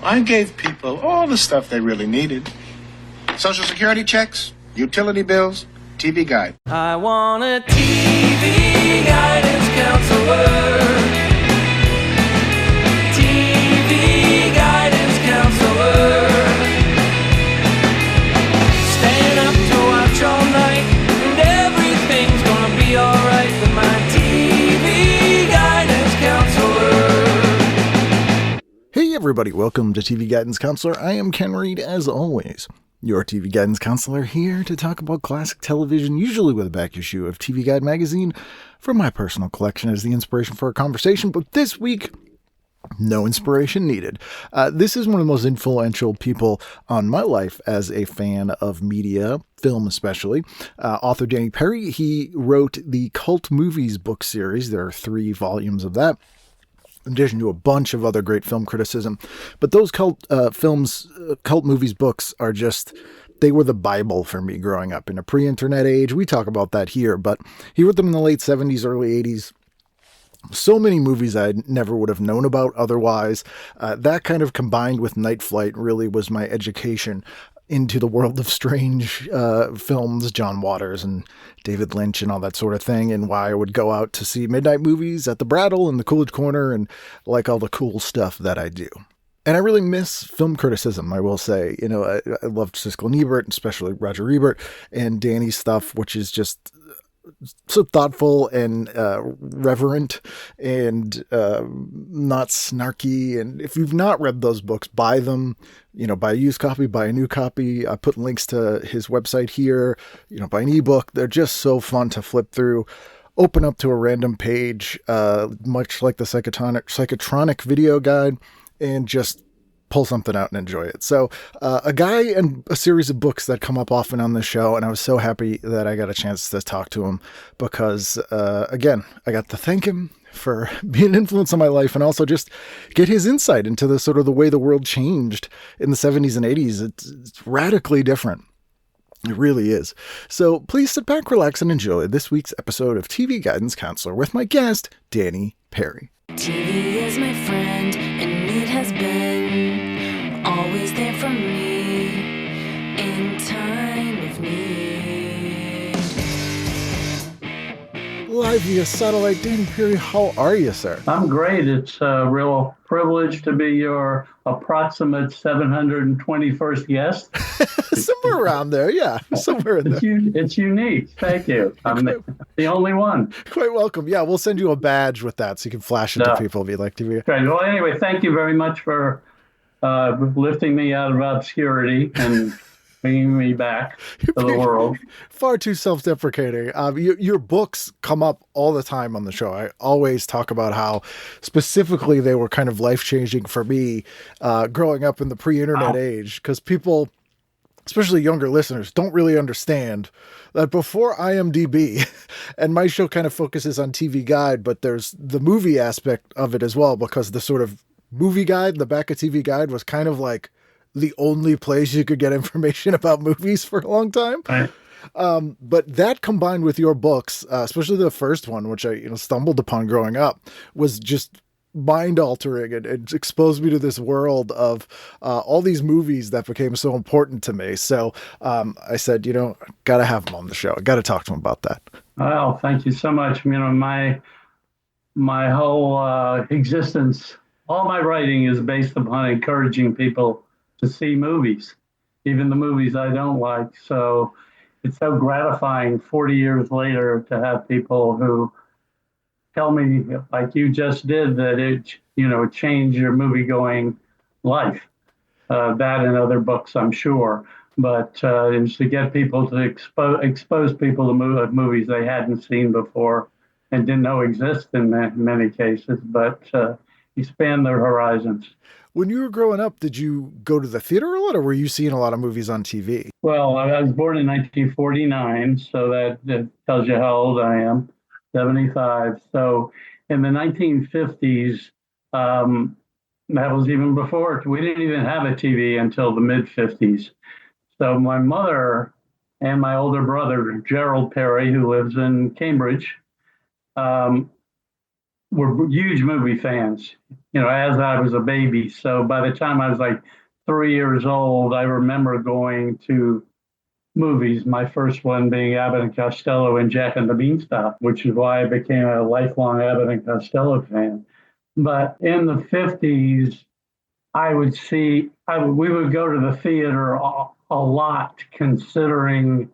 I gave people all the stuff they really needed. Social Security checks, utility bills, TV guide. I want a TV guidance counselor. TV guidance counselor. Staying up to watch all night, and everything's gonna be alright with my TV guidance counselor. Hey everybody, welcome to TV Guidance Counselor. I am Ken Reed, as always, your TV Guidance Counselor, here to talk about classic television, usually with a back issue of TV Guide magazine from my personal collection as the inspiration for our conversation. But this week, no inspiration needed. This is one of the most influential people on my life as a fan of media, film especially. Author Danny Peary, he wrote the Cult Movies book series. There are 3 volumes of that, in addition to a bunch of other great film criticism. But those cult movies books are just, they were the Bible for me growing up in a pre-internet age. We talk about that here, but he wrote them in the late 70s, early 80s. So many movies I never would have known about otherwise. That kind of combined with Night Flight really was my education into the world of strange films, John Waters and David Lynch and all that sort of thing, and why I would go out to see midnight movies at the Brattle and the Coolidge Corner and like all the cool stuff that I do. And I really miss film criticism, I will say. You know, I loved Siskel and Ebert, especially Roger Ebert, and Danny's stuff, which is just so thoughtful and reverent and not snarky. And if you've not read those books, buy them. You know, buy a used copy, buy a new copy. I put links to his website here. You know, buy an ebook. They're just so fun to flip through. Open up to a random page, much like the Psychotronic video guide, and just pull something out and enjoy it. So a guy and a series of books that come up often on the show, and I was so happy that I got a chance to talk to him because, again, I got to thank him for being an influence on my life and also just get his insight into the sort of the way the world changed in the 70s and 80s. It's radically different. It really is. So please sit back, relax, and enjoy this week's episode of TV Guidance Counselor with my guest, Danny Peary. TV is my friend, and it has been always there for me in time of need. Live via satellite, Danny Peary, how are you, sir? I'm great. It's a real privilege to be your approximate 721st guest. Somewhere around there, yeah. Somewhere in there. It's unique. Thank you. I'm the only one. Quite welcome. Yeah, we'll send you a badge with that so you can flash it to people if you'd like to be. Great. Well, anyway, thank you very much for lifting me out of obscurity and bringing me back to the world. Far too self-deprecating. Your books come up all the time on the show. I always talk about how specifically they were kind of life-changing for me growing up in the pre-internet age, because people, especially younger listeners, don't really understand that before IMDb, and my show kind of focuses on TV Guide, but there's the movie aspect of it as well, because the sort of movie guide, the back of TV Guide was kind of like the only place you could get information about movies for a long time. Right. But that combined with your books, especially the first one, which I stumbled upon growing up, was just mind-altering and exposed me to this world of all these movies that became so important to me. So I said, got to have him on the show. I got to talk to him about that. Well, thank you so much. My whole existence, all my writing is based upon encouraging people to see movies, even the movies I don't like. So it's so gratifying 40 years later to have people who tell me, like you just did, that it changed your movie-going life. That and other books, I'm sure. But it's to get people to expose people to movies they hadn't seen before and didn't know exist in many cases, but expand their horizons. When you were growing up, did you go to the theater a lot, or were you seeing a lot of movies on TV? Well, I was born in 1949, so that tells you how old I am, 75. So in the 1950s, that was even before, we didn't even have a TV until the mid-50s. So my mother and my older brother, Gerald Peary, who lives in Cambridge, were huge movie fans. as I was a baby. So by the time I was like 3 years old, I remember going to movies, my first one being Abbott and Costello and Jack and the Bean Stalk, which is why I became a lifelong Abbott and Costello fan. But in the 50s, we would go to the theater a lot, considering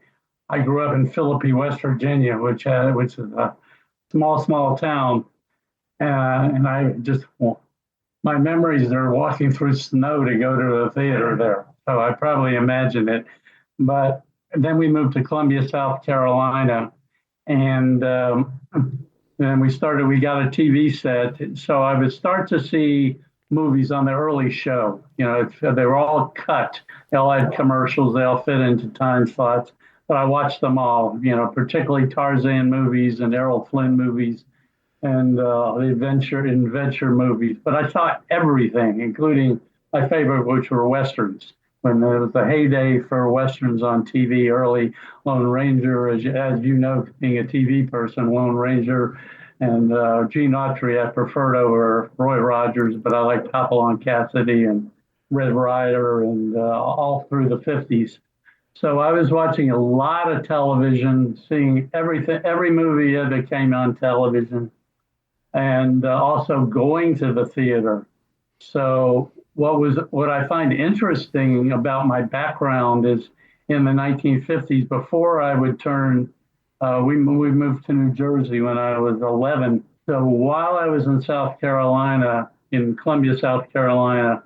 I grew up in Philippi, West Virginia, which is a small town. And my memories are walking through snow to go to the theater there. So I probably imagined it. But then we moved to Columbia, South Carolina, and then we got a TV set. So I would start to see movies on the early show. They were all cut. They all had commercials. They all fit into time slots. But I watched them all, particularly Tarzan movies and Errol Flynn movies and the adventure movies. But I saw everything, including my favorite, which were Westerns. When there was a heyday for Westerns on TV, early Lone Ranger, as you know, being a TV person, Lone Ranger and Gene Autry I preferred over Roy Rogers, but I liked Hopalong Cassidy and Red Ryder and all through the 50s. So I was watching a lot of television, seeing every movie that came on television, and also going to the theater. So what I find interesting about my background is in the 1950s, before I would turn, we moved to New Jersey when I was 11. So while I was in South Carolina, in Columbia, South Carolina,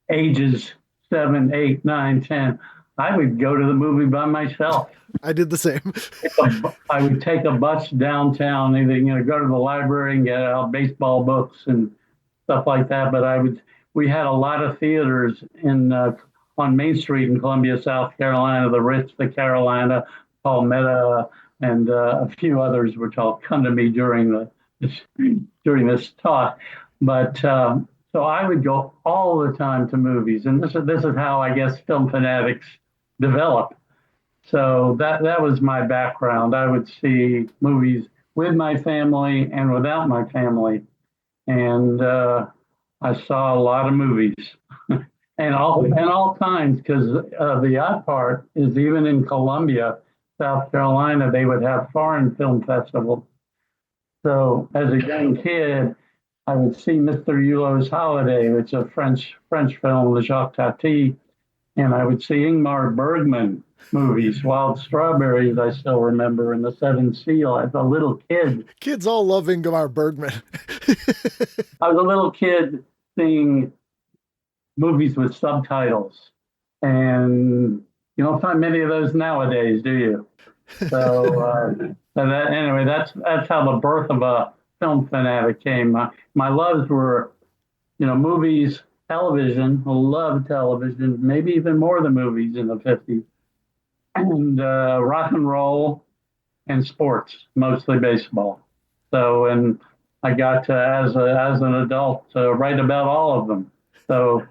ages 7, 8, 9, 10, I would go to the movie by myself. I did the same. I would take a bus downtown, either go to the library and get out baseball books and stuff like that. But we had a lot of theaters on Main Street in Columbia, South Carolina, the Ritz, the Carolina, Palmetto, and a few others, which I'll come to me during this talk. But so I would go all the time to movies, and this is how I guess film fanatics develop. So that was my background. I would see movies with my family and without my family, and I saw a lot of movies, and all kinds. Because the odd part is even in Columbia, South Carolina, they would have foreign film festivals. So as a young kid, I would see Mr. Hulot's Holiday, which is a French film with Jacques Tati, and I would see Igmar Bergman movies, Wild Strawberries, I still remember, and The Seventh Seal as a little kid. Kids all love Igmar Bergman. I was a little kid seeing movies with subtitles, and you don't find many of those nowadays, do you? So anyway, that's how the birth of a film fanatic came. My loves were, movies, television. I loved television, maybe even more than movies in the 50s, and rock and roll and sports, mostly baseball. So, and I got to, as an adult, write about all of them. So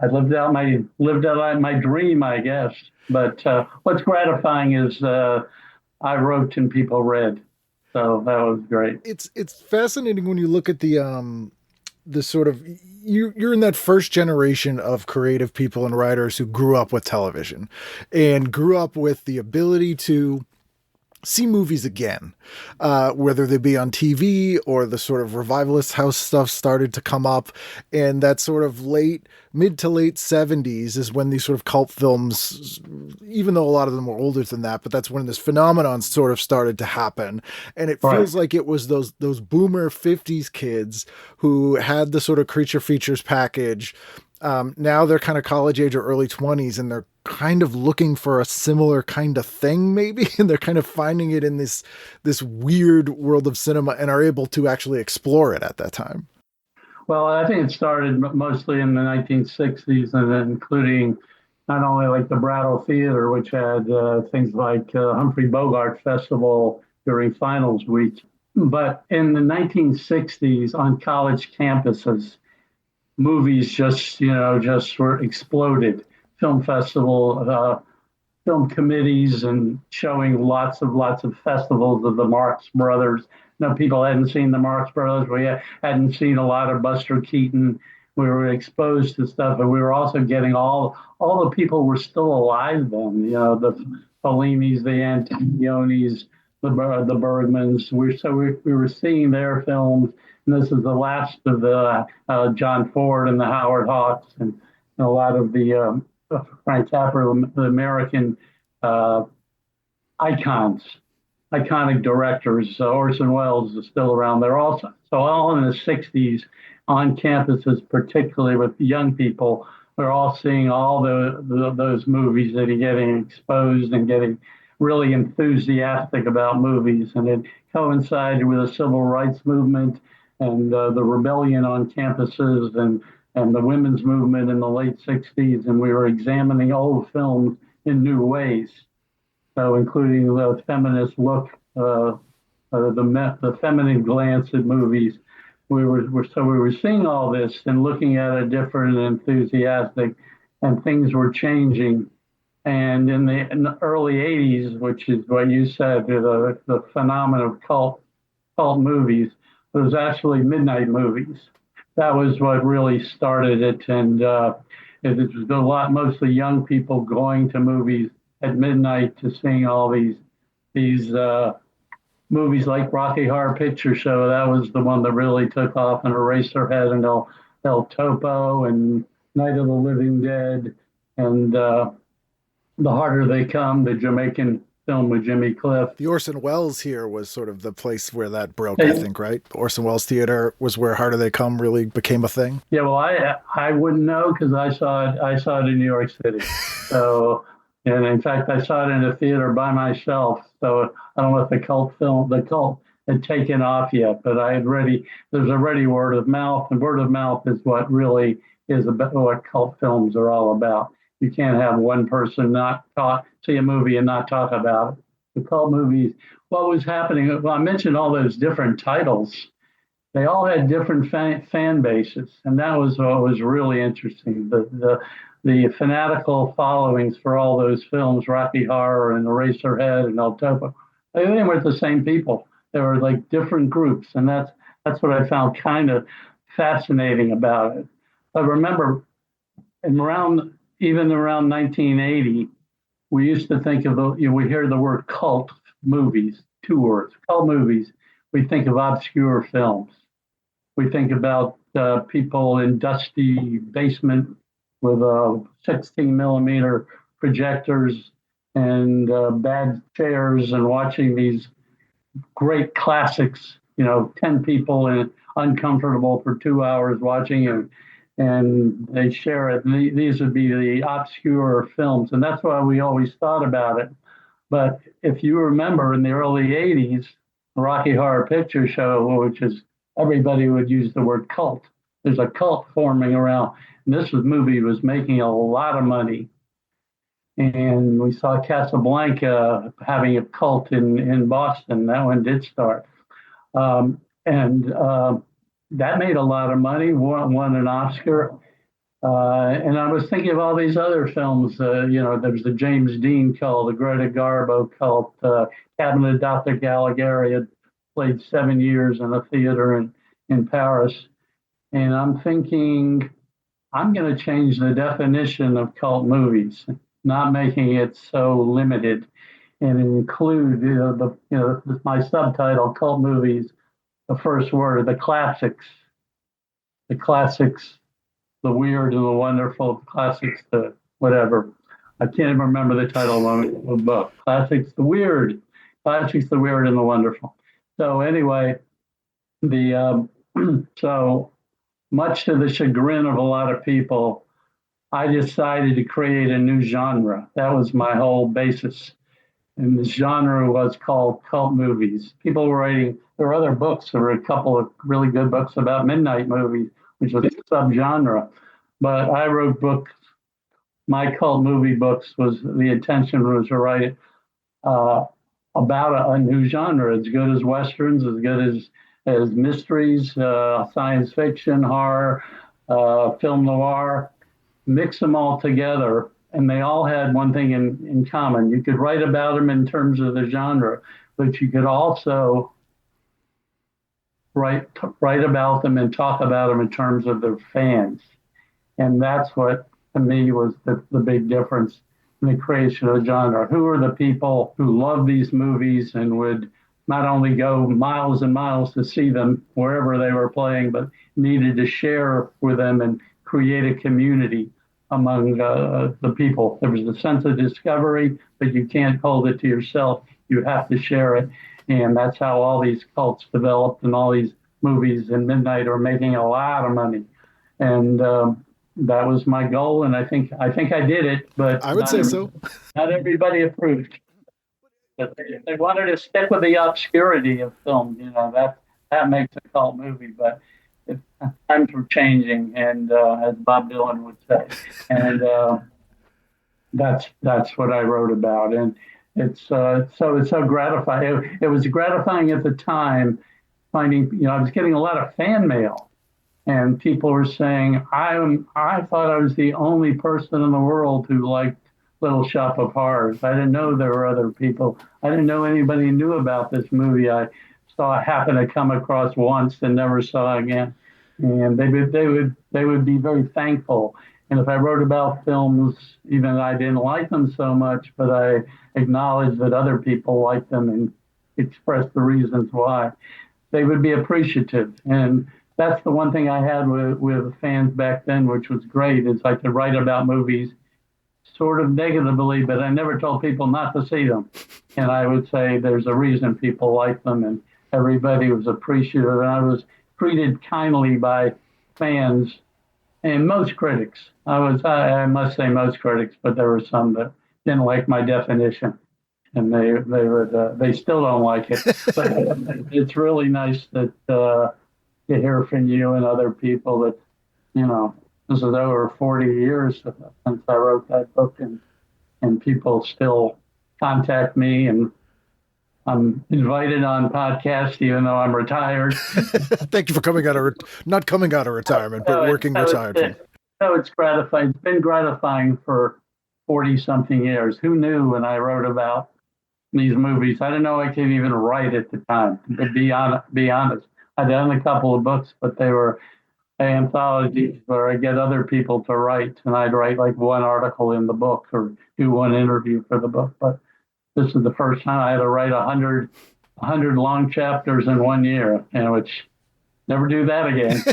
I lived out my dream, I guess. But what's gratifying is I wrote and people read. So that was great. It's fascinating when you look at the sort of, you're in that first generation of creative people and writers who grew up with television and grew up with the ability to see movies again, whether they be on TV or the sort of revivalist house stuff started to come up. And that sort of mid to late 70s is when these sort of cult films, even though a lot of them were older than that, but that's when this phenomenon sort of started to happen. And it feels like it was those boomer 50s kids who had the sort of creature features package. Now they're kind of college age or early 20s, and they're kind of looking for a similar kind of thing, maybe, and they're kind of finding it in this weird world of cinema and are able to actually explore it at that time. Well, I think it started mostly in the 1960s, and then including not only like the Brattle Theater, which had things like Humphrey Bogart Festival during finals week, but in the 1960s on college campuses, movies just were exploded. Film festival film committees and showing lots of festivals of the Marx Brothers. No, people hadn't seen the Marx Brothers. We hadn't seen a lot of Buster Keaton. We were exposed to stuff, and we were also getting all the people were still alive then. The Fellinis, the Antonionis, the Bergmans. We were seeing their films, and this is the last of the John Ford and the Howard Hawks, and a lot of the Frank Capra, the American iconic directors. Orson Welles is still around there also. So all in the 60s on campuses, particularly with young people, we're all seeing all those movies that are getting exposed and getting really enthusiastic about movies. And it coincided with the civil rights movement and the rebellion on campuses and the women's movement in the late 60s. And we were examining old films in new ways. So including the feminist look, the feminine glance at movies. We were seeing all this and looking at it different and enthusiastic, and things were changing. And in the early 80s, which is what you said, the phenomenon of cult movies, it was actually midnight movies. That was what really started it, and it was a lot, mostly young people going to movies at midnight to seeing all these movies like Rocky Horror Picture Show. That was the one that really took off, and Eraserhead and El Topo and Night of the Living Dead and The Harder They Come, the Jamaican film with Jimmy Cliff. The Orson Welles here was sort of the place where that broke, I think, right? Orson Welles Theater was where Harder They Come really became a thing. Yeah, well, I wouldn't know because I saw it in New York City. So, and in fact, I saw it in a theater by myself. So I don't know if the cult had taken off yet, but there's already word of mouth, and word of mouth is what really is about what cult films are all about. You can't have one person see a movie and not talk about it. The cult movies, what was happening, well, I mentioned all those different titles. They all had different fan bases, and that was what was really interesting. The fanatical followings for all those films, Rocky Horror and Eraserhead and El Topo, they weren't the same people. They were like different groups, and that's what I found kind of fascinating about it. I remember even around 1980, we used to think of we hear the word cult movies, 2 words, cult movies. We think of obscure films. We think about people in dusty basement with 16 millimeter projectors and bad chairs and watching these great classics, 10 people and uncomfortable for 2 hours watching and they share it. And these would be the obscure films. And that's why we always thought about it. But if you remember in the early 80s, Rocky Horror Picture Show, which is everybody would use the word cult. There's a cult forming around. And this movie was making a lot of money. And we saw Casablanca having a cult in Boston. That one did start. That made a lot of money, won an Oscar. And I was thinking of all these other films. There was the James Dean cult, the Greta Garbo cult, Cabinet of Dr. Caligari had played 7 years in a theater in Paris. And I'm thinking, I'm going to change the definition of cult movies, not making it so limited, and include my subtitle, cult movies. The first word, the classics, the weird and the wonderful, classics, the whatever. I can't even remember the title of the book. Classics, the weird and the wonderful. So anyway, so much to the chagrin of a lot of people, I decided to create a new genre. That was my whole basis. And the genre was called cult movies. People were writing, there were other books. There were a couple of really good books about midnight movies, which was a subgenre. But I wrote books, my cult movie books the intention was to write about a new genre, as good as Westerns, as good as mysteries, science fiction, horror, film noir, mix them all together and they all had one thing in common. You could write about them in terms of the genre, but you could also write about them and talk about them in terms of their fans. And that's what, to me, was the big difference in the creation of the genre. Who are the people who love these movies and would not only go miles and miles to see them wherever they were playing, but needed to share with them and create a community among the people. There was a sense of discovery, but you can't hold it to yourself. You have to share it. And that's how all these cults developed, and all these movies in midnight are making a lot of money. And that was my goal, and I think I did it. But I would say so. Not everybody approved. But they wanted to stick with the obscurity of film. That makes a cult movie. But times were changing, and as Bob Dylan would say, and that's what I wrote about. And it's so gratifying. It was gratifying at the time, finding, I was getting a lot of fan mail, and people were saying, I thought I was the only person in the world who liked Little Shop of Horrors. I didn't know there were other people. I didn't know anybody knew about this movie. I happened to come across once and never saw again. And they would be very thankful. And if I wrote about films, even I didn't like them so much, but I acknowledged that other people liked them and expressed the reasons why, they would be appreciative. And that's the one thing I had with fans back then, which was great, is I could write about movies sort of negatively, but I never told people not to see them. And I would say there's a reason people like them, and everybody was appreciative. And I was treated kindly by fans and most critics. I must say most critics, but there were some that didn't like my definition, and they still don't like it. But it's really nice that to hear from you and other people that, this is over 40 years since I wrote that book, and people still contact me, and I'm invited on podcasts even though I'm retired. Thank you for not coming out of retirement, but working retired. So it's gratifying. It's been gratifying for 40-something years. Who knew when I wrote about these movies? I didn't know I could even write at the time, to be honest. I'd done a couple of books, but they were anthologies where I get other people to write, and I'd write like one article in the book or do one interview for the book. But this is the first time I had to write 100 long chapters in 1 year, which never do that again.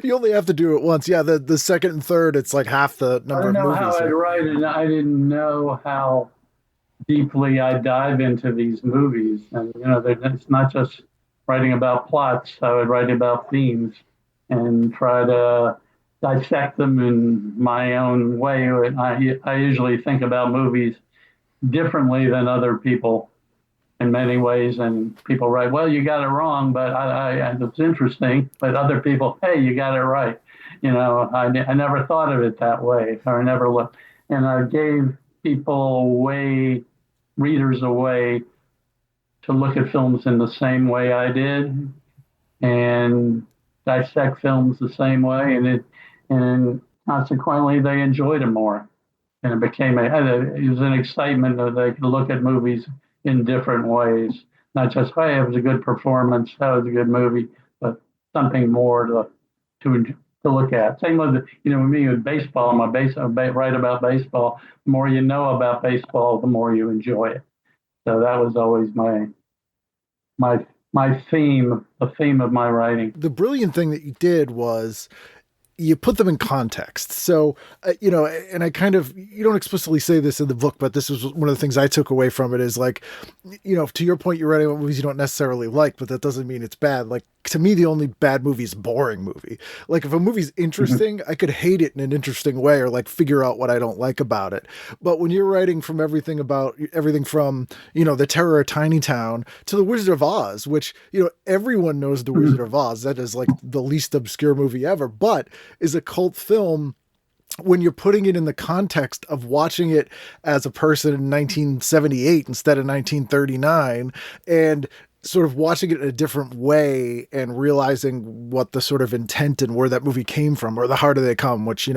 You only have to do it once. Yeah, the second and third, it's like half the number of movies. I don't know how I'd write it. I didn't know how deeply I dive into these movies. And, it's not just writing about plots. I would write about themes and try to dissect them in my own way. I usually think about movies differently than other people in many ways, and people write, well, you got it wrong, but it's interesting. But other people, hey, you got it right. I never thought of it that way, or never looked. And I gave readers a way to look at films in the same way I did, and dissect films the same way, and consequently they enjoyed it more. And it was an excitement that they could look at movies in different ways, not just, hey, it was a good performance, that was a good movie, but something more to look at. Same with me with baseball. I write about baseball. The more you know about baseball, the more you enjoy it. So that was always my theme, the theme of my writing. The brilliant thing that you did was you put them in context. So, and I kind of, you don't explicitly say this in the book, but this was one of the things I took away from it is like, to your point, you're writing about movies you don't necessarily like, but that doesn't mean it's bad. Like, to me, the only bad movie is a boring movie. Like, if a movie's interesting, I could hate it in an interesting way or like figure out what I don't like about it. But when you're writing from everything from, The Terror of Tiny Town to The Wizard of Oz, which, everyone knows The Wizard of Oz. That is like the least obscure movie ever, but is a cult film when you're putting it in the context of watching it as a person in 1978 instead of 1939 and sort of watching it in a different way and realizing what the sort of intent and where that movie came from, or The Harder They Come, which,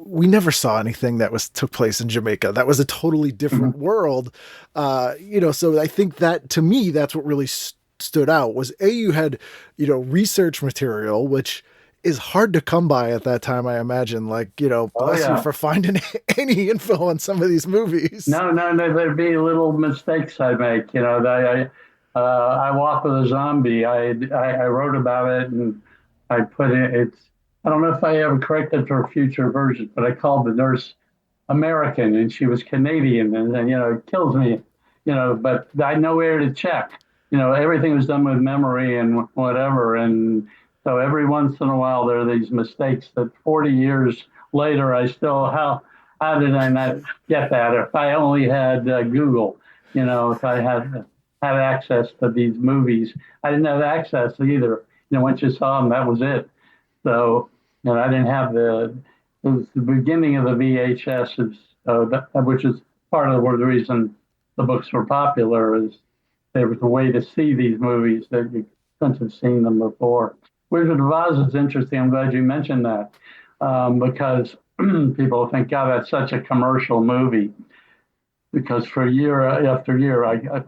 we never saw anything that took place in Jamaica. That was a totally different world. So I think that, to me, that's what really stood out was you had, research material, which is hard to come by at that time, I imagine. Like, bless you for finding any info on some of these movies. No, there'd be little mistakes I make. I Walk with a Zombie. I wrote about it, and I put it. I don't know if I ever corrected for future versions, but I called the nurse American, and she was Canadian, and it kills me. But I know where to check. Everything was done with memory and whatever, and so every once in a while there are these mistakes that 40 years later I still, how did I not get that? If I only had Google, if I had access to these movies. I didn't have access either. Once you saw them, that was it. So, I didn't have it was the beginning of the VHS, which is part of the reason the books were popular, is there was a way to see these movies that you couldn't have seen them before. Wizard of Oz is interesting. I'm glad you mentioned that, because people think, God, that's such a commercial movie. Because for year after year, I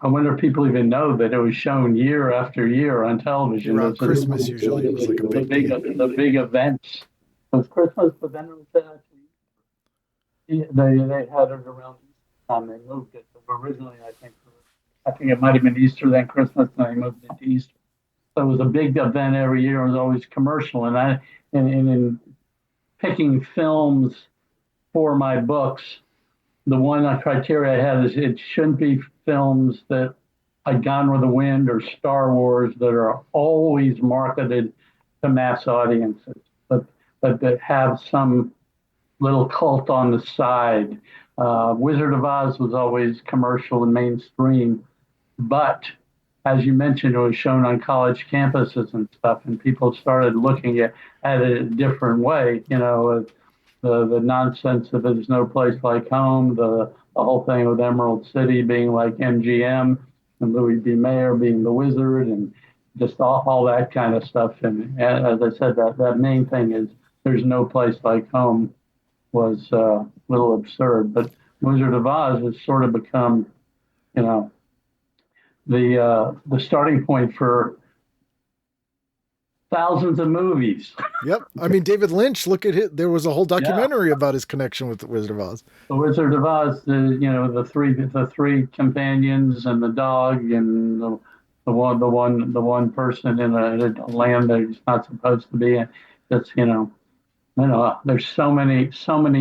wonder if people even know that it was shown year after year on television. Around Christmas, usually it was like a the big events. It was Christmas, but then it was actually they had it around Easter time. They moved it. So originally, I think it might have been Easter, then Christmas, then they moved it to Easter. So it was a big event every year. It was always commercial, and in picking films for my books, the one criteria I had is it shouldn't be films that like Gone with the Wind or Star Wars that are always marketed to mass audiences, but that have some little cult on the side. Wizard of Oz was always commercial and mainstream, but as you mentioned, it was shown on college campuses and stuff, and people started looking at it a different way. The nonsense of There's No Place Like Home, the whole thing with Emerald City being like MGM, and Louis B. Mayer being the wizard, and just all that kind of stuff. And as I said, that main thing is There's No Place Like Home was a little absurd. But Wizard of Oz has sort of become, the starting point for thousands of movies. Yep. I mean, David Lynch, look at it. There was a whole documentary about his connection with the Wizard of Oz. The Wizard of Oz, the three companions and the dog and the one person in a land that he's not supposed to be in. That's, there's so many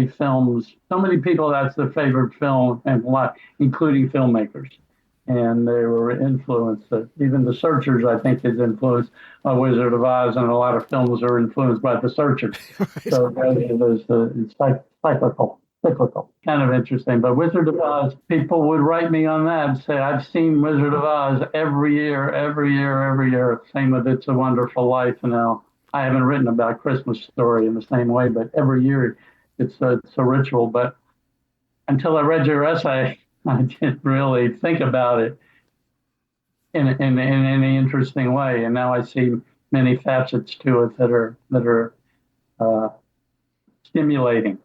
films, so many people that's their favorite film, and including filmmakers. And they were influenced. Even The Searchers, I think, is influenced by Wizard of Oz, and a lot of films are influenced by The Searchers. Right. So it's cyclical, kind of interesting. But Wizard of Oz, people would write me on that and say, I've seen Wizard of Oz every year. Same with It's a Wonderful Life. Now, I haven't written about Christmas Story in the same way, but every year it's a ritual. But until I read your essay, I didn't really think about it in any interesting way, and now I see many facets to it that are stimulating,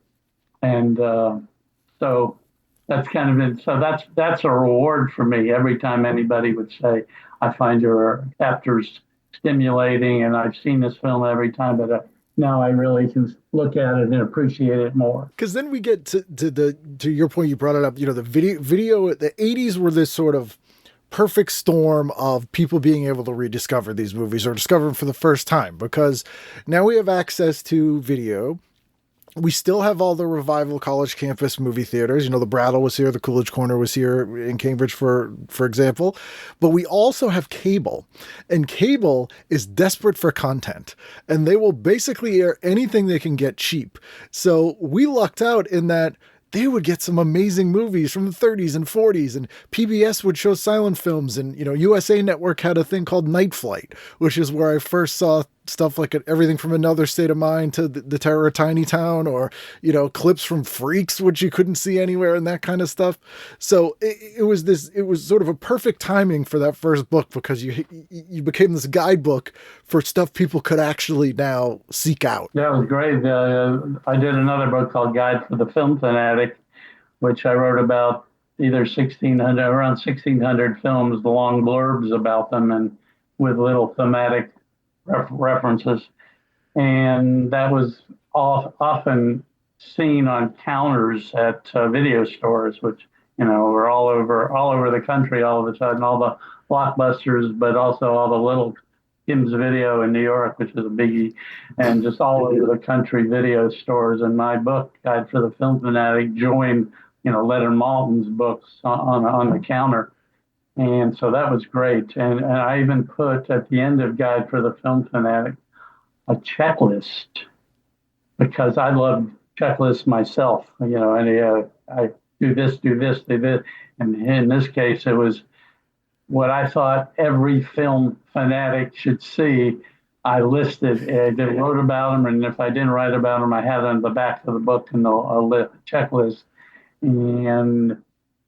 and so that's kind of it. So that's a reward for me every time anybody would say, "I find your chapters stimulating," and I've seen this film every time, but now I really can look at it and appreciate it more. Because then we get to your point, you brought it up, the video, the 80s were this sort of perfect storm of people being able to rediscover these movies or discover them for the first time, because now we have access to video. We still have all the revival college campus movie theaters. The Brattle was here, the Coolidge Corner was here in Cambridge, for example. But we also have cable, and cable is desperate for content, and they will basically air anything they can get cheap. So we lucked out in that they would get some amazing movies from the 30s and 40s, and PBS would show silent films, and USA Network had a thing called Night Flight, which is where I first saw stuff like everything from Another State of Mind to the Terror of Tiny Town, or, clips from Freaks, which you couldn't see anywhere, and that kind of stuff. So it was sort of a perfect timing for that first book, because you became this guidebook for stuff people could actually now seek out. That was great. I did another book called Guide for the Film Fanatic, which I wrote about around 1,600 films, the long blurbs about them, and with little thematic references. And that was often seen on counters at video stores, which, were all over the country all of a sudden, all the Blockbusters, but also all the little Kim's Video in New York, which is a biggie, and just all over the country video stores. And my book, Guide for the Film Fanatic, joined, Leonard Maltin's books on the counter. And so that was great. And I even put at the end of Guide for the Film Fanatic a checklist, because I love checklists myself, and I do this. And in this case, it was what I thought every film fanatic should see. I listed, I wrote about them, and if I didn't write about them, I had it on the back of the book in the checklist. And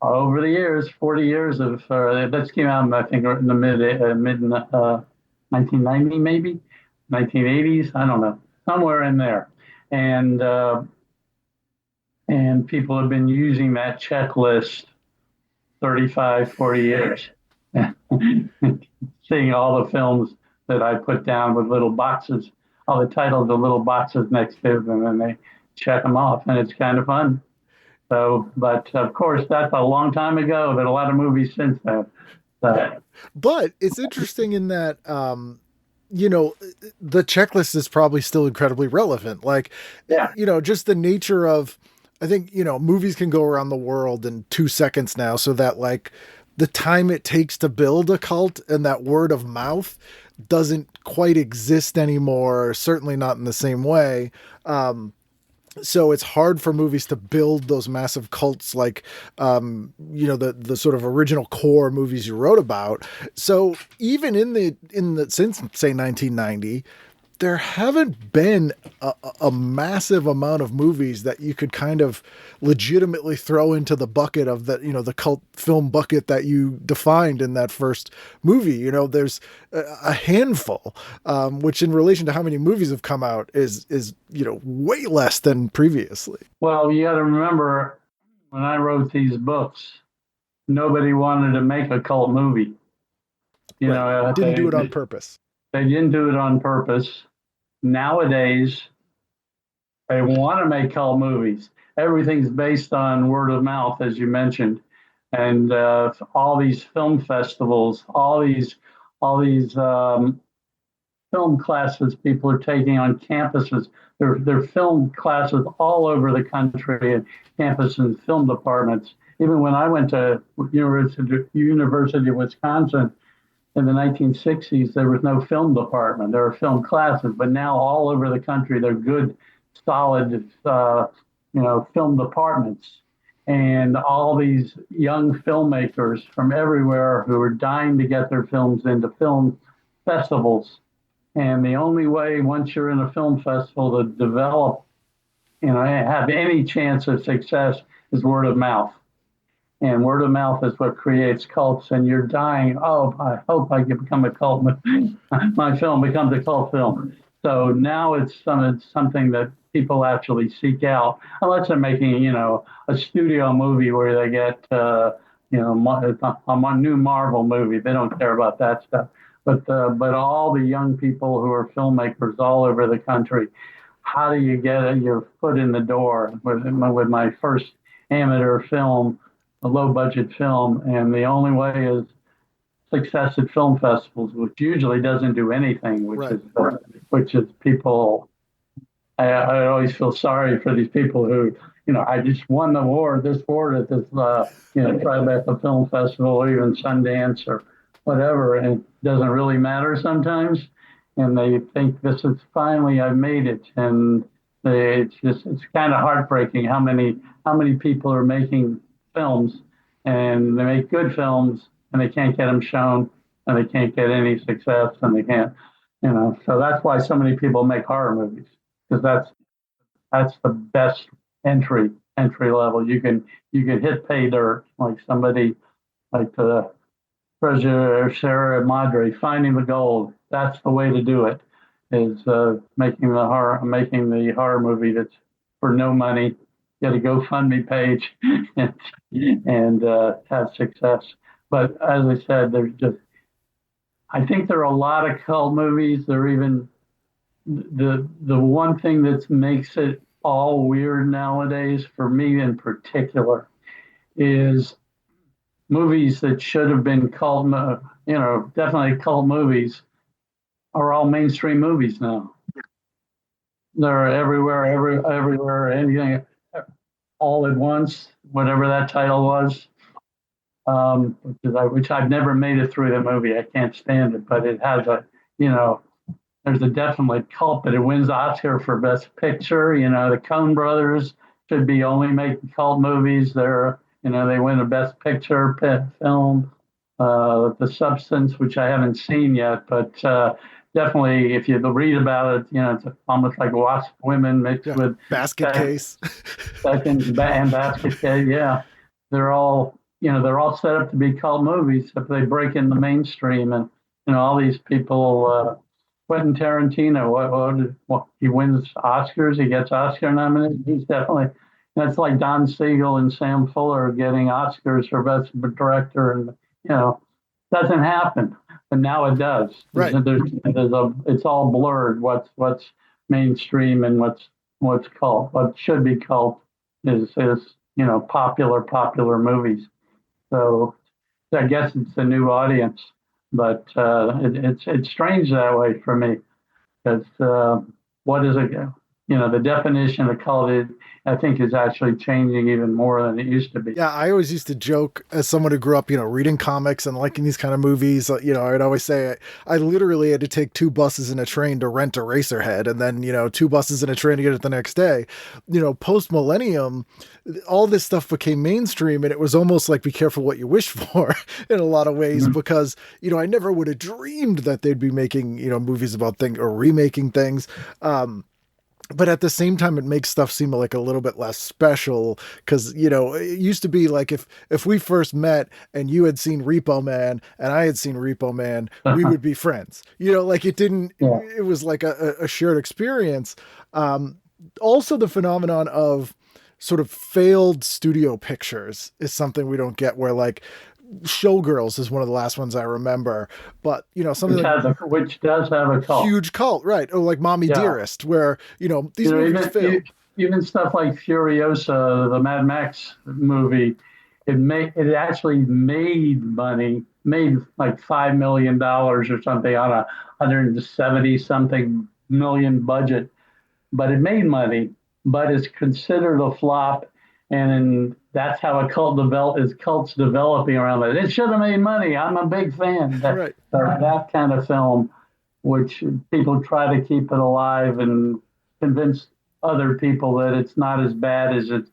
over the years, 40 years of this came out, I think, in the mid 1990, maybe 1980s. I don't know, somewhere in there. And people have been using that checklist 35, 40 years, seeing all the films that I put down with little boxes, all the titles of little boxes next to them, and they check them off, and it's kind of fun. So, but of course, that's a long time ago. There are a lot of movies since then. But it's interesting in that, the checklist is probably still incredibly relevant. Like, just the nature of, I think, movies can go around the world in 2 seconds now, so that, like, the time it takes to build a cult and that word of mouth doesn't quite exist anymore, certainly not in the same way. So it's hard for movies to build those massive cults like, the sort of original core movies you wrote about. So even since, say, 1990, there haven't been a massive amount of movies that you could kind of legitimately throw into the bucket of that, the cult film bucket that you defined in that first movie. There's a handful, which in relation to how many movies have come out is way less than previously. Well, you got to remember, when I wrote these books, nobody wanted to make a cult movie. Didn't do it on purpose. They didn't do it on purpose. Nowadays, they want to make cult movies. Everything's based on word of mouth, as you mentioned, and all these film festivals, all these film classes people are taking on campuses. There are film classes all over the country and campuses and film departments. Even when I went to University of Wisconsin, in the 1960s, there was no film department. There were film classes, but now all over the country, they're good, solid, film departments. And all these young filmmakers from everywhere who are dying to get their films into film festivals. And the only way, once you're in a film festival, to develop, have any chance of success is word of mouth. And word of mouth is what creates cults. And you're dying. Oh, I hope I can become a cult. My film becomes a cult film. So now it's something that people actually seek out, unless they're making, a studio movie where they get, a new Marvel movie. They don't care about that stuff. But all the young people who are filmmakers all over the country, how do you get your foot in the door with my first amateur film? A low-budget film, and the only way is success at film festivals, which usually doesn't do anything, which is people. I always feel sorry for these people who, I just won this award at this, Tribeca Film Festival, or even Sundance or whatever, and it doesn't really matter sometimes, and they think this is finally I've made it, and it's kind of heartbreaking how many people are making films, and they make good films, and they can't get them shown, and they can't get any success, and they can't. So that's why so many people make horror movies, because that's the best entry level. You can hit pay dirt, like somebody like the treasure Sarah Madre, finding the gold. That's the way to do it. Is making the horror movie that's for no money. Get a GoFundMe page and have success. But as I said, I think there are a lot of cult movies. There are even the one thing that makes it all weird nowadays, for me in particular, is movies that should have been cult, definitely cult movies, are all mainstream movies now. They're everywhere, everywhere, anything, all at once, whatever that title was. Which I've never made it through the movie. I can't stand it, but it has there's a definite cult, but it wins Oscar for Best Picture. The Coen Brothers should be only making cult movies. They win a Best Picture film. The Substance, which I haven't seen yet, but definitely if you read about it, it's almost like Wasp Women mixed with Basket Case. And Basket Case, yeah. They're all set up to be cult movies if they break in the mainstream. And all these people, Quentin Tarantino, he wins Oscars, he gets Oscar nominated. He's definitely, that's like Don Siegel and Sam Fuller getting Oscars for Best Director, and doesn't happen, but now it does. Right. It's all blurred. What's mainstream and what's cult. What should be cult is popular movies. So I guess it's a new audience, but it's strange that way for me, because what is it? The definition of cult, I think, is actually changing even more than it used to be. Yeah, I always used to joke, as someone who grew up, reading comics and liking these kind of movies, I'd always say I literally had to take 2 buses and a train to rent Eraserhead, and then, 2 buses and a train to get it the next day. Post-millennium, all this stuff became mainstream, and it was almost like be careful what you wish for in a lot of ways, because, I never would have dreamed that they'd be making, movies about things or remaking things. But at the same time, it makes stuff seem like a little bit less special, because, it used to be like if we first met and you had seen Repo Man and I had seen Repo Man, we would be friends. It was like a shared experience. Also, the phenomenon of sort of failed studio pictures is something we don't get, where like Showgirls is one of the last ones I remember, but something which does have a cult, huge cult, right? Or like Mommy Dearest, where these movies fail. Even stuff like Furiosa, the Mad Max movie, it actually made money, made like $5 million or something on a 170 something million budget, but it made money, but it's considered a flop. And that's how a cult's developing around it. It should have made money. I'm a big fan. That kind of film, which people try to keep it alive and convince other people that it's not as bad as it,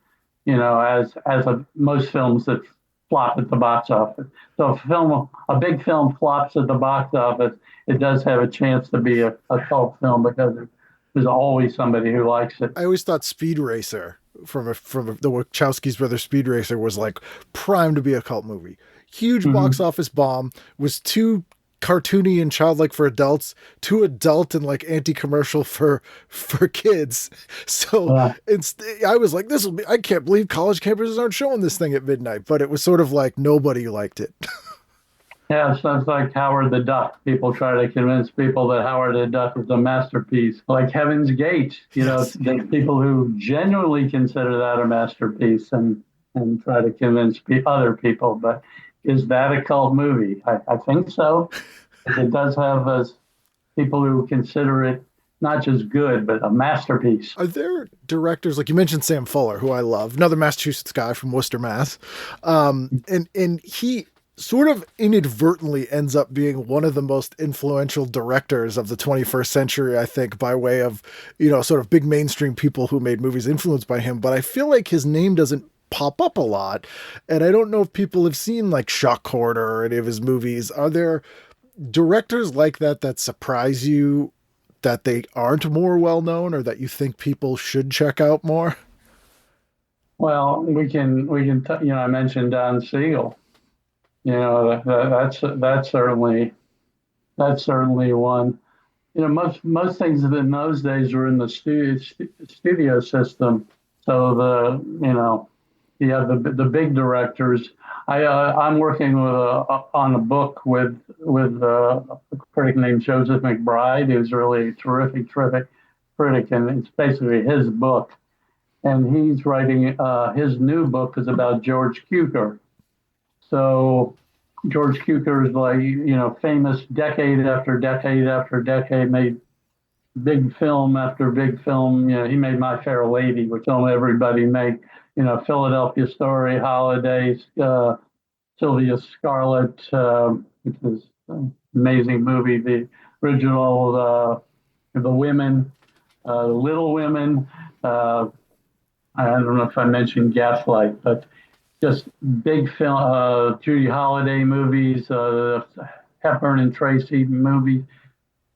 most films that flop at the box office. So a big film flops at the box office, it does have a chance to be a cult film, because there's always somebody who likes it. I always thought Speed Racer from the Wachowskis brothers, Speed Racer, was like primed to be a cult movie. Huge box office bomb, was too cartoony and childlike for adults, too adult and like anti-commercial for kids. So I was like, I can't believe college campuses aren't showing this thing at midnight, but it was sort of like nobody liked it. Yeah, so it's like Howard the Duck. People try to convince people that Howard the Duck is a masterpiece. Like Heaven's Gate, there's people who genuinely consider that a masterpiece and try to convince other people. But is that a cult movie? I think so. It does have people who consider it not just good, but a masterpiece. Are there directors, like you mentioned Sam Fuller, who I love, another Massachusetts guy from Worcester, Mass. And he sort of inadvertently ends up being one of the most influential directors of the 21st century, I think, by way of, sort of big mainstream people who made movies influenced by him. But I feel like his name doesn't pop up a lot. And I don't know if people have seen like Shock Corridor or any of his movies. Are there directors like that surprise you that they aren't more well-known or that you think people should check out more? Well, we can, I mentioned Don Siegel. That's certainly one. Most things in those days were in the studio system. So you have the big directors. I'm working on a book with a critic named Joseph McBride, who's really a terrific critic, and it's basically his book. And he's writing his new book is about George Cukor. So George Cukor is famous decade after decade after decade, made big film after big film. He made My Fair Lady, which don't everybody make. Philadelphia Story, Holidays, Sylvia Scarlett, which is an amazing movie. The original, The Women, Little Women. I don't know if I mentioned Gaslight, but just big film, Judy Holliday movies, Hepburn and Tracy movies,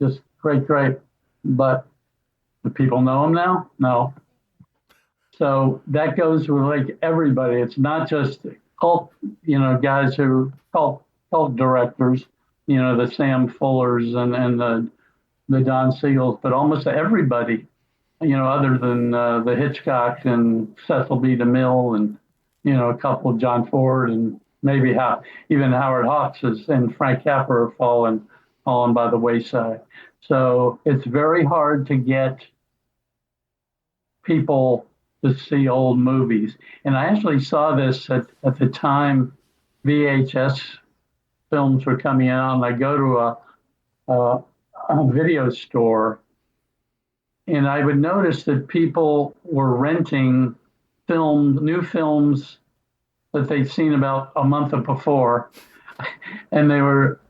just great. But do people know him now? No. So that goes with like everybody. It's not just cult, guys who cult directors, the Sam Fullers and the Don Siegels, but almost everybody, other than the Hitchcock and Cecil B. DeMille and, a couple of John Ford and maybe even Howard Hawks and Frank Capra have fallen by the wayside. So it's very hard to get people to see old movies. And I actually saw this at the time VHS films were coming out, and I go to a video store, and I would notice that people were renting new films that they'd seen about a month before, and they were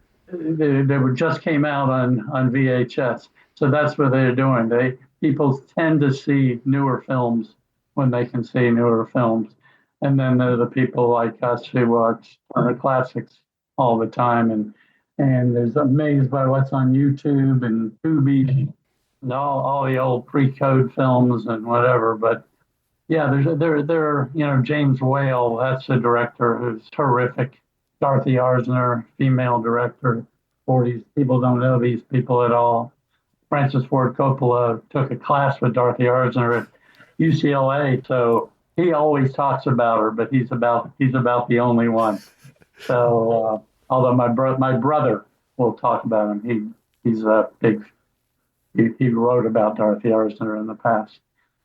just came out on VHS. So that's what they're doing. People tend to see newer films when they can see newer films. And then there are the people like us who watch the classics all the time and is amazed by what's on YouTube and Tubi and all the old pre-code films and whatever. But yeah, there James Whale, that's a director who's terrific. Dorothy Arzner, female director, 40s. People don't know these people at all. Francis Ford Coppola took a class with Dorothy Arzner at UCLA, so he always talks about her, but he's about the only one. So although my brother will talk about him, he's a big. He wrote about Dorothy Arzner in the past.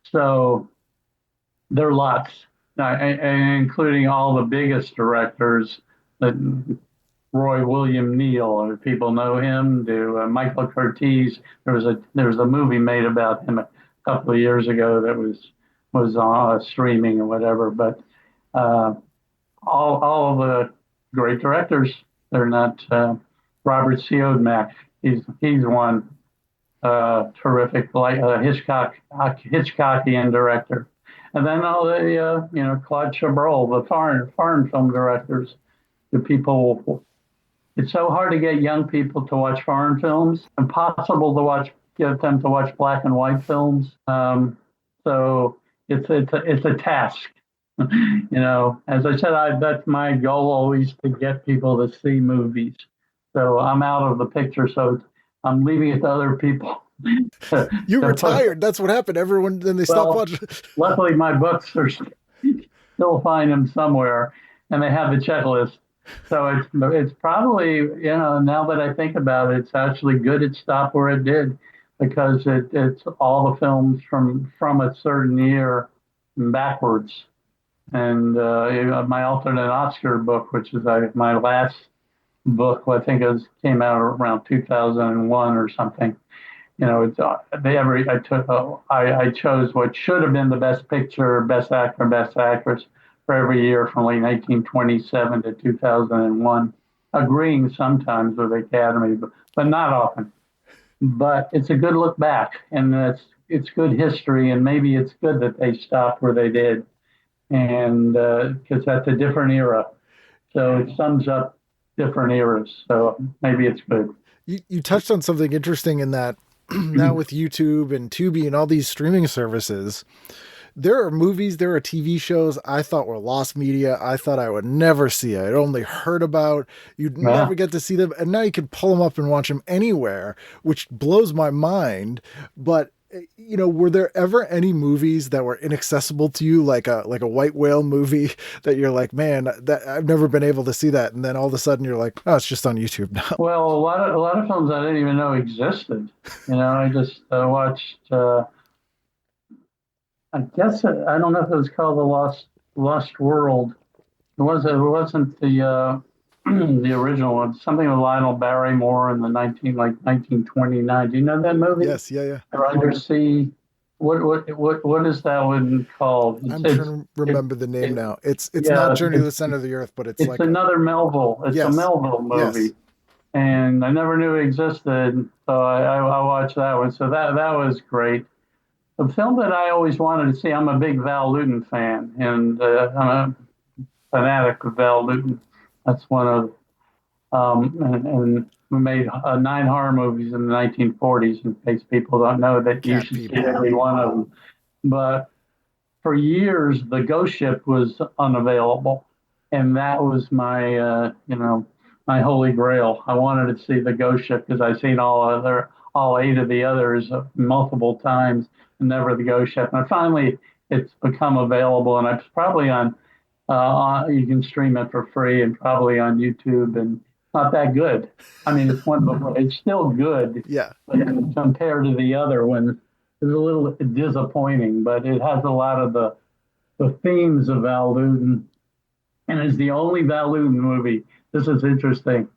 So there are lots, including all the biggest directors. That Roy William Neal, people know him. Michael Curtiz. There was a movie made about him a couple of years ago that was on streaming or whatever. But all of the great directors, they're not. Robert Siodmak, he's one terrific, like Hitchcockian director, and then all the Claude Chabrol, the foreign film directors. The people, it's so hard to get young people to watch foreign films. Impossible to get them to watch black and white films. So it's a task. As I said, that's my goal always, to get people to see movies. So I'm out of the picture. So I'm leaving it to other people. You retired. That's what happened. Everyone, then they stopped watching. Luckily, my books are still find them somewhere, and they have the checklist. So it's probably, now that I think about it, it's actually good it stopped where it did, because it's all the films from a certain year backwards. And my alternate Oscar book, which is my last book, I think came out around 2001 or something. I chose what should have been the best picture, best actor, best actress for every year from like 1927 to 2001, agreeing sometimes with the Academy, but not often. But it's a good look back, and it's good history, and maybe it's good that they stopped where they did, and because that's a different era. So it sums up different eras. So maybe it's good. You touched on something interesting in that now with YouTube and Tubi and all these streaming services, there are movies, there are TV shows I thought were lost media. I thought I would never see. I'd only heard about. You'd never get to see them. And now you can pull them up and watch them anywhere, which blows my mind. But, you know, were there ever any movies that were inaccessible to you, like a White Whale movie that you're like, man, that I've never been able to see that. And then all of a sudden you're like, oh, it's just on YouTube now. Well, a lot of films I didn't even know existed. You know, I just watched. I guess I don't know if it was called The Lost World. It wasn't the the original one. Something with Lionel Barrymore in the 1929. Do you know that movie? Yes, yeah. Or Undersea. What is that one called? I'm trying to remember the name now. It's not Journey to the Center of the Earth, but it's like another Melville. It's a Melville movie. Yes. And I never knew it existed, so I watched that one. So that was great. The film that I always wanted to see, I'm a big Val Lewton fan, and I'm a fanatic of Val Lewton. That's one of, and we made 9 horror movies in the 1940s, in case people don't know that you should see every one of them. But for years, The Ghost Ship was unavailable, and that was my, my holy grail. I wanted to see The Ghost Ship because I've seen all 8 of the others multiple times, and never The Ghost Ship. And finally, it's become available, and it's probably on. You can stream it for free, and probably on YouTube. And it's not that good. I mean, it's still good. Yeah. But compared to the other one, it's a little disappointing. But it has a lot of the themes of Val Lewton, and it's the only Val Lewton movie. This is interesting.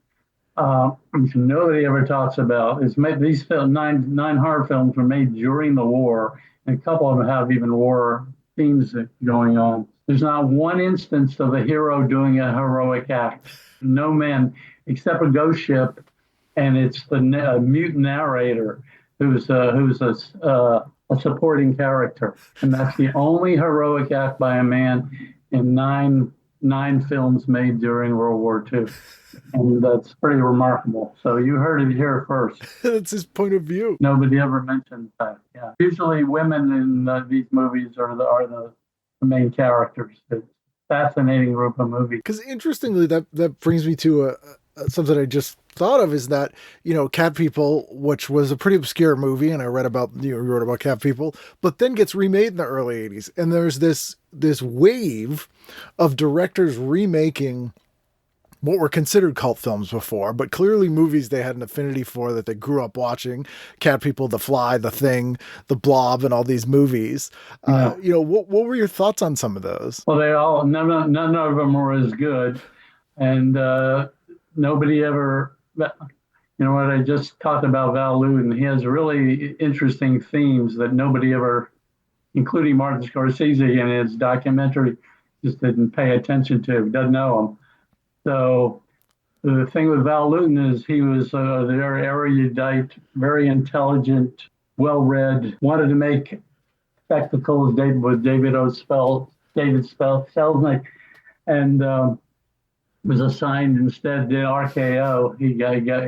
Which nobody ever talks about. These 9 horror films were made during the war, and a couple of them have even war themes going on. There's not one instance of a hero doing a heroic act. No men, except a ghost ship, and it's the mute narrator who's a supporting character, and that's the only heroic act by a man in nine films made during World War II. And that's pretty remarkable. So you heard it here first. That's his point of view. Nobody ever mentions that. Yeah. Usually women in these movies are the main characters. It's a fascinating group of movies. Because interestingly, that brings me to something I just thought of, is that, Cat People, which was a pretty obscure movie, and I read about, you wrote about Cat People, but then gets remade in the early 80s. And there's this wave of directors remaking what were considered cult films before, but clearly movies they had an affinity for, that they grew up watching. Cat People, The Fly, The Thing, The Blob, and all these movies. What were your thoughts on some of those? Well, none of them were as good, and nobody ever. What I just talked about Val Lewton, he has really interesting themes that nobody ever, including Martin Scorsese in his documentary, just didn't pay attention to. Doesn't know him. So the thing with Val Lewton is he was very erudite, very intelligent, well-read, wanted to make spectacles with David Selznick, and was assigned instead to RKO. He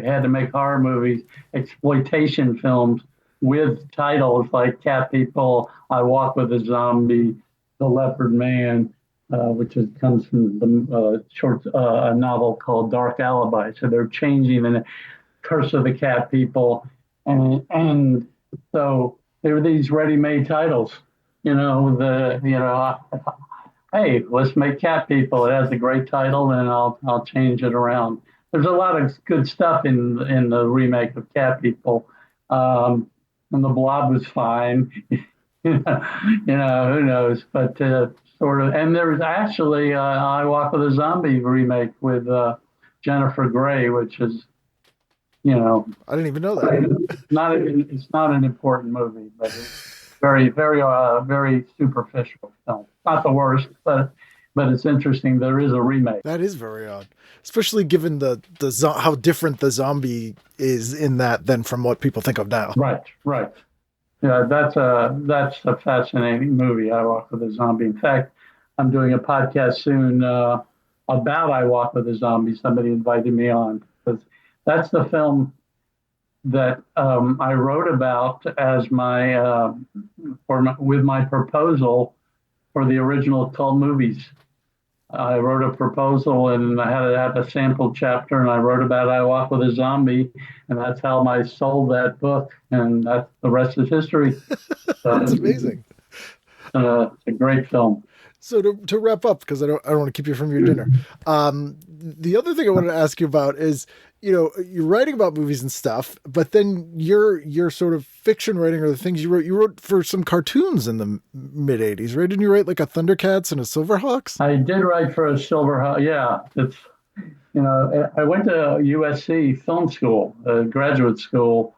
had to make horror movies, exploitation films with titles like Cat People, I Walk with a Zombie, The Leopard Man, which comes from the a novel called Dark Alibi. So they're changing the Curse of the Cat People, and so there were these ready-made titles. Hey, let's make Cat People. It has a great title, and I'll change it around. There's a lot of good stuff in the remake of Cat People, and The Blob was fine. Who knows? But sort of. And there's actually I Walk with a Zombie remake with Jennifer Grey, which is, I didn't even know that. It's not an important movie, but it's very, very, very superficial film. Not the worst, but it's interesting. There is a remake. That is very odd, especially given how different the zombie is in that than from what people think of now. Right. Yeah, that's a fascinating movie. I Walk with a Zombie. In fact, I'm doing a podcast soon about I Walk with a Zombie, somebody invited me on, because that's the film that I wrote about as with my proposal for the original cult movies. I wrote a proposal and I had a sample chapter, and I wrote about I Walk with a Zombie, and that's how I sold that book, and that's the rest is history. So, That's amazing. It's a great film. So to wrap up, because I don't want to keep you from your dinner. The other thing I wanted to ask you about is, you're writing about movies and stuff, but then your sort of fiction writing, or the things you wrote for some cartoons in the mid '80s, right? Didn't you write like a Thundercats and a Silverhawks? I did write for a Silverhawks. Yeah, it's I went to USC Film School, graduate school,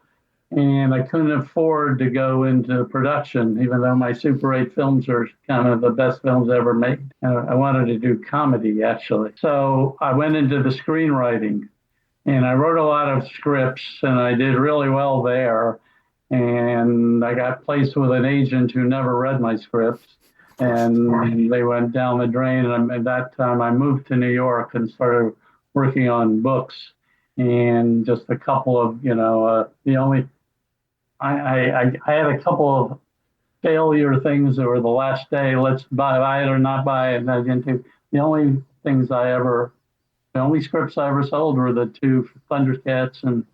and I couldn't afford to go into production, even though my Super 8 films are kind of the best films ever made. I wanted to do comedy, actually. So I went into the screenwriting, and I wrote a lot of scripts, and I did really well there. And I got placed with an agent who never read my scripts, and they went down the drain. And at that time, I moved to New York and started working on books. And just a couple of, I had a couple of failure things that were the last day, let's buy it or not buy it. And the only scripts I ever sold were the two Thundercats and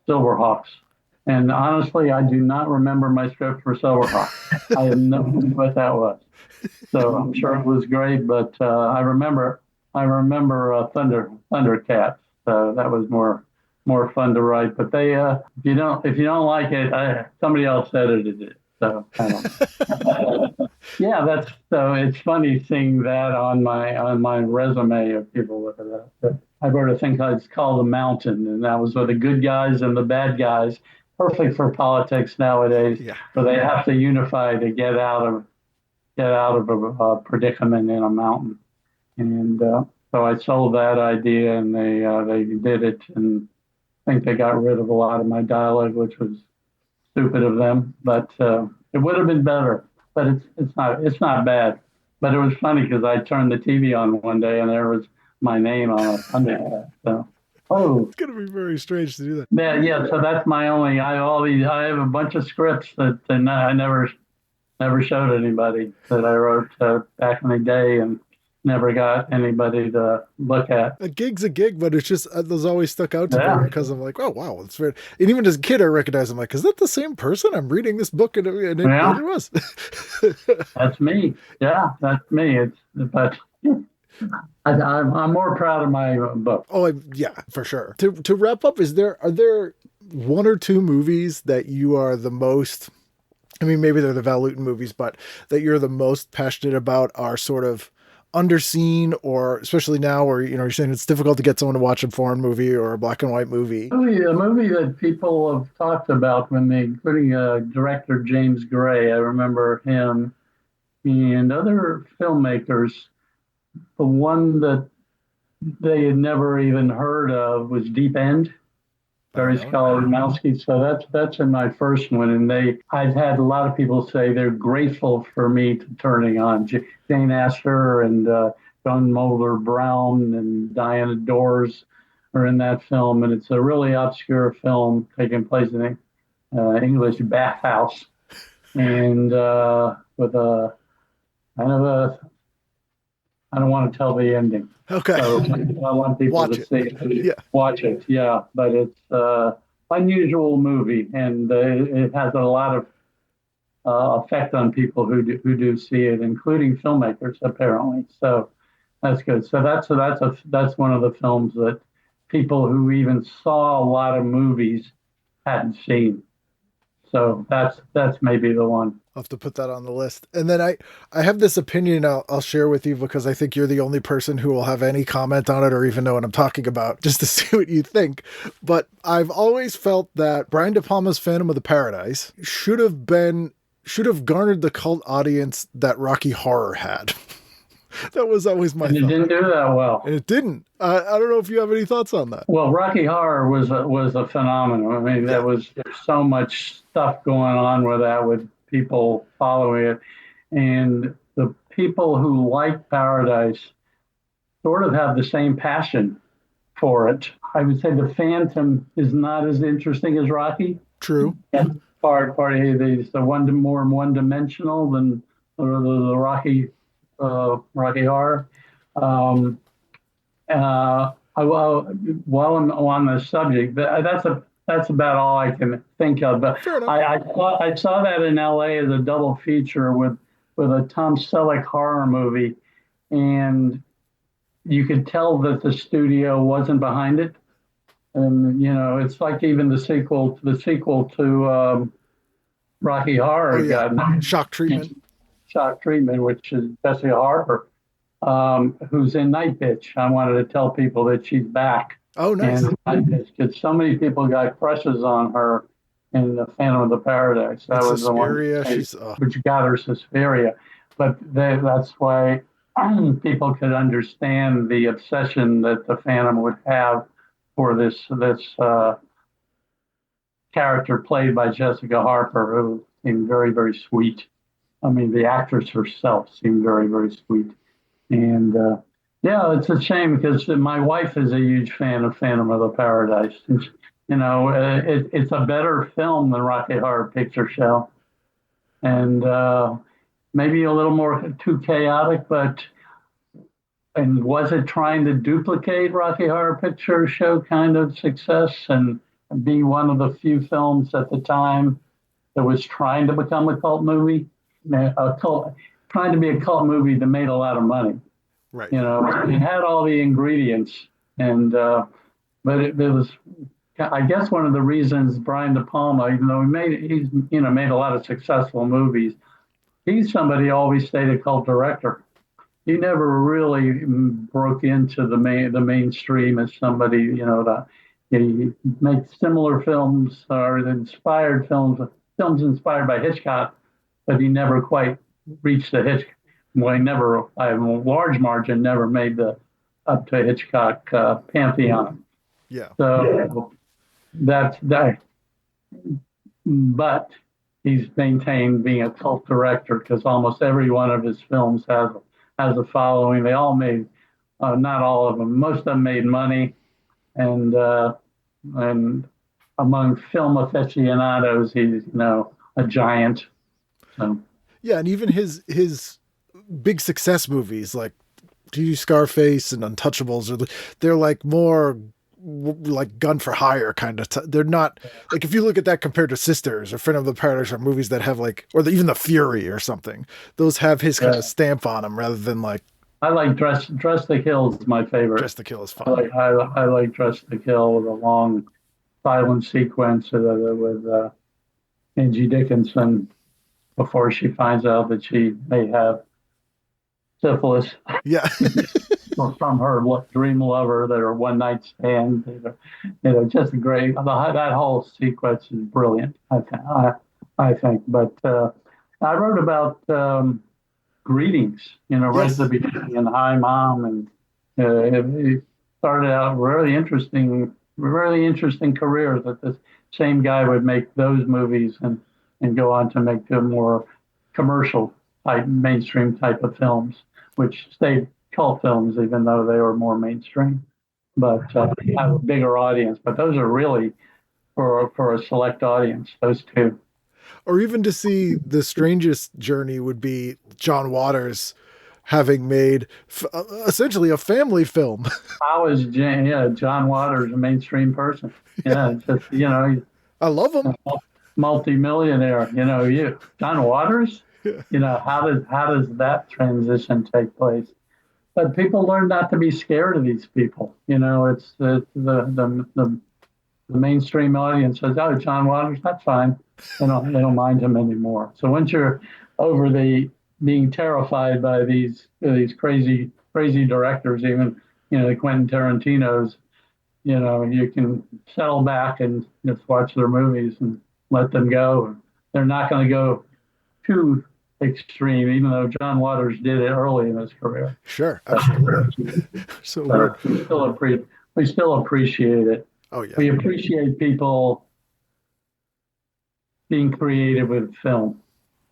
Silverhawks. And honestly, I do not remember my script for Silverhawks. I have no clue what that was. So I'm sure it was great, but I remember Thundercats. That was more fun to write. But they, if you don't like it, somebody else edited it. So I don't know. Yeah, so it's funny seeing that on my resume of people look at that. But I wrote a thing it's called The Mountain, and that was with the good guys and the bad guys. Perfect for politics nowadays, where they have to unify to get out of a predicament in a mountain. And so I sold that idea, and they did it, and I think they got rid of a lot of my dialogue, which was stupid of them. But it would have been better. But it's not bad. But it was funny because I turned the TV on one day, and there was my name on a Thundercat. So. Oh, it's gonna be very strange to do that. Yeah. So that's my only. I have a bunch of scripts that I never showed anybody that I wrote back in the day, and never got anybody to look at. A gig's a gig, but it's just those always stuck out to me because I'm like, oh wow, it's very. And even as a kid, I recognized. I'm like, is that the same person? I'm reading this book, and it was. That's me. Yeah, that's me. But. I'm more proud of my book. Oh, yeah, for sure. To wrap up, are there one or two movies that you are the most, I mean, maybe they're the Val Lewton movies, but that you're the most passionate about are sort of underseen, or especially now where, you're saying it's difficult to get someone to watch a foreign movie or a black and white movie? A movie that people have talked about including director James Gray. I remember him and other filmmakers. The one that they had never even heard of was Deep End, Barry Skolimowski. So that's in my first one, and I've had a lot of people say they're grateful for me turning on Jane Astor and John Mulder Brown and Diana Dors are in that film, and it's a really obscure film taking place in an English bathhouse, and with a kind of a. I don't want to tell the ending. Okay. So I want people to see it. Yeah. Watch it. Yeah. But it's an unusual movie, and it has a lot of effect on people who do see it, including filmmakers, apparently. So that's good. So that's one of the films that people who even saw a lot of movies hadn't seen. So that's maybe the one. I'll have to put that on the list. And then I have this opinion I'll share with you, because I think you're the only person who will have any comment on it or even know what I'm talking about, just to see what you think. But I've always felt that Brian DePalma's Phantom of the Paradise should have garnered the cult audience that Rocky Horror had. That was always my thought. And it didn't do that well. And it didn't. I don't know if you have any thoughts on that. Well, Rocky Horror was a phenomenon. I mean, there's so much stuff going on with that, with people following it. And the people who liked Paradise sort of have the same passion for it. I would say the Phantom is not as interesting as Rocky. True. That's part of the more one-dimensional than the Rocky Rocky Horror. While I'm on the subject, that's about all I can think of. But I saw that in L.A. as a double feature with a Tom Selleck horror movie, and you could tell that the studio wasn't behind it. And it's like even the sequel to Rocky Horror got Shock Treatment. Shock Treatment, which is Bessie Harper, who's in Night Bitch. I wanted to tell people that she's back. Oh, nice. And Night Bitch, because so many people got crushes on her in the Phantom of the Paradise. That was Suspiria, the one which got her Suspiria. But that's why people could understand the obsession that the Phantom would have for this character played by Jessica Harper, who seemed very, very sweet. I mean, the actress herself seemed very, very sweet. And it's a shame because my wife is a huge fan of Phantom of the Paradise. It's a better film than Rocky Horror Picture Show. And maybe a little more too chaotic, and was it trying to duplicate Rocky Horror Picture Show kind of success and be one of the few films at the time that was trying to become a cult movie? Trying to be a cult movie that made a lot of money. Right. It had all the ingredients, and but it was, I guess, one of the reasons Brian DePalma, even though he's made a lot of successful movies, he's somebody who always stayed a cult director. He never really broke into the mainstream as somebody, he made similar films or inspired films inspired by Hitchcock, but he never quite reached the Hitchcock. Well, he never, by a large margin, never made up to Hitchcock pantheon. Yeah. So that's that. But he's maintained being a cult director because almost every one of his films has a following. They all made, not all of them, most of them made money, and among film aficionados, he's a giant. So. Yeah, and even his big success movies like Scarface and Untouchables they're like more like Gun for Hire kind of. They're not like, if you look at that compared to Sisters or Friend of the Paradise, or movies that have like, or even the Fury or something, those have his kind of stamp on them rather than like. I like Dress to Kill is my favorite. Dress to Kill is fun. I like Dress to Kill with a long silent sequence with Angie Dickinson before she finds out that she may have syphilis. Yeah. From her dream lover, that her one night stand, just great. That whole sequence is brilliant. I think. But I wrote about Greetings, right at the beginning, and Hi Mom, and it started out really interesting career that this same guy would make those movies and go on to make the more commercial type, mainstream type of films, which stayed cult films, even though they were more mainstream, but have a bigger audience. But those are really for a select audience, those two. Or even to see the strangest journey would be John Waters having made essentially a family film. How is John Waters a mainstream person? Yeah, just I love him. Multi-millionaire. John Waters. How does that transition take place? But people learn not to be scared of these people. It's the mainstream audience says, "Oh, John Waters, that's fine." They don't mind him anymore. So once you're over the being terrified by these crazy directors, even the Quentin Tarantino's, you can settle back and just watch their movies and let them go. They're not going to go too extreme, even though John Waters did it early in his career. Sure, absolutely. So we still appreciate it. Oh yeah, we appreciate people being creative with film,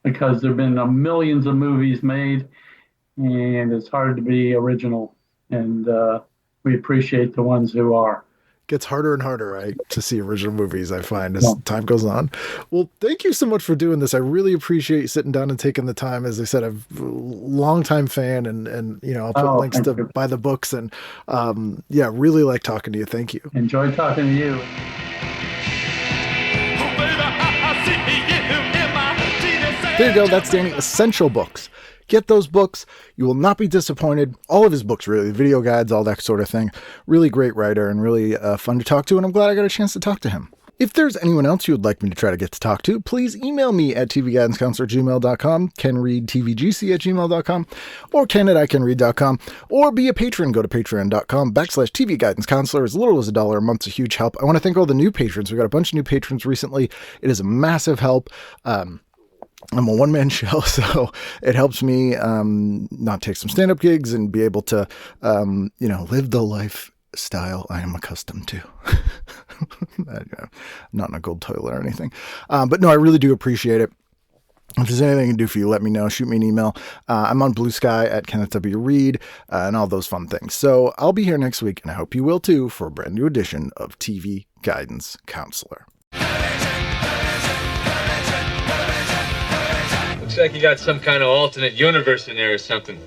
because there've been millions of movies made, and it's hard to be original and we appreciate the ones who are. Gets harder and harder, right, to see original movies, I find, as time goes on. Well, thank you so much for doing this. I really appreciate you sitting down and taking the time. As I said, I'm a longtime fan, and I'll put links to buy the books, and really like talking to you. Thank you. Enjoy talking to you. There you go. That's Danny. Essential Books. Get those books. You will not be disappointed. All of his books, really. Video guides, all that sort of thing. Really great writer and really fun to talk to. And I'm glad I got a chance to talk to him. If there's anyone else you would like me to try to get to talk to, please email me at tvguidancecounselor@gmail.com, kenreadtvgc@gmail.com, or ken@icanread.com, or be a patron. Go to patreon.com/tvguidancecounselor. As little as $1 a month's a huge help. I want to thank all the new patrons. We got a bunch of new patrons recently. It is a massive help. I'm a one-man show, so it helps me not take some stand-up gigs and be able to, live the lifestyle I am accustomed to. I'm not in a gold toilet or anything. But no, I really do appreciate it. If there's anything I can do for you, let me know. Shoot me an email. I'm on Blue Sky at Kenneth W. Reed and all those fun things. So I'll be here next week, and I hope you will too, for a brand new edition of TV Guidance Counselor. Looks like you got some kind of alternate universe in there or something.